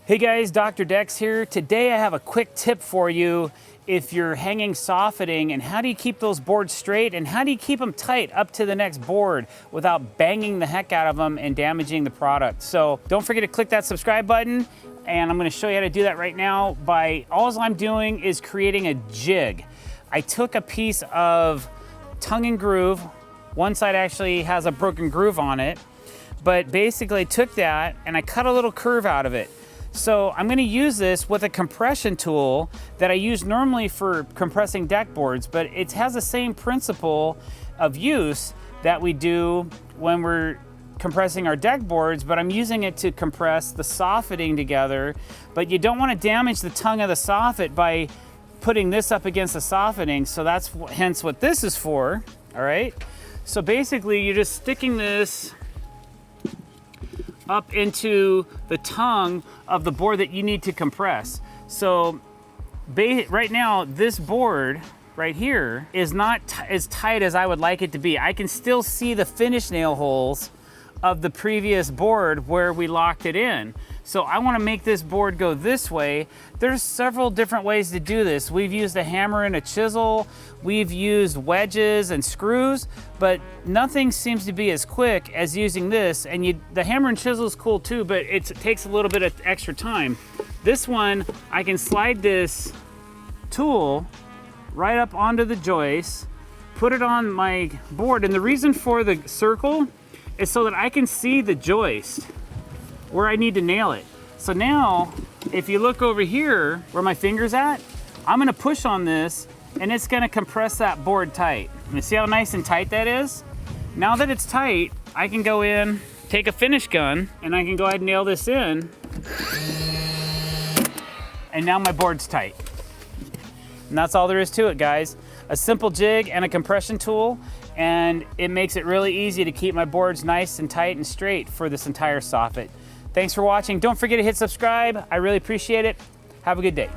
Hey guys, drdecks here. Today I have a quick tip for you if you're hanging soffitting, and how do you keep those boards straight and how do you keep them tight up to the next board without banging the heck out of them and damaging the product. So don't forget to click that subscribe button, and I'm going to show you how to do that right now. All I'm doing is creating a jig. I took a piece of tongue and groove. One side actually has a broken groove on it, but basically I took that and I cut a little curve out of it. So I'm going to use this with a compression tool that I use normally for compressing deck boards, but it has the same principle of use that we do when we're compressing our deck boards, but I'm using it to compress the soffitting together. But you don't want to damage the tongue of the soffit by putting this up against the soffitting, so that's hence what this is for, all right? So basically you're just sticking this up into the tongue of the board that you need to compress. So right now, this board right here is not as tight as I would like it to be. I can still see the finish nail holes of the previous board where we locked it in. So I want to make this board go this way. There's several different ways to do this. We've used a hammer and a chisel, we've used wedges and screws, but nothing seems to be as quick as using this. And the hammer and chisel is cool too, but it takes a little bit of extra time. This one, I can slide this tool right up onto the joist, put it on my board, and the reason for the circle is so that I can see the joist where I need to nail it. So now, if you look over here where my finger's at, I'm gonna push on this and it's gonna compress that board tight. You see how nice and tight that is? Now that it's tight, I can go in, take a finish gun, and I can go ahead and nail this in. And now my board's tight. And that's all there is to it, guys. A simple jig and a compression tool, and it makes it really easy to keep my boards nice and tight and straight for this entire soffit. Thanks for watching. Don't forget to hit subscribe. I really appreciate it. Have a good day.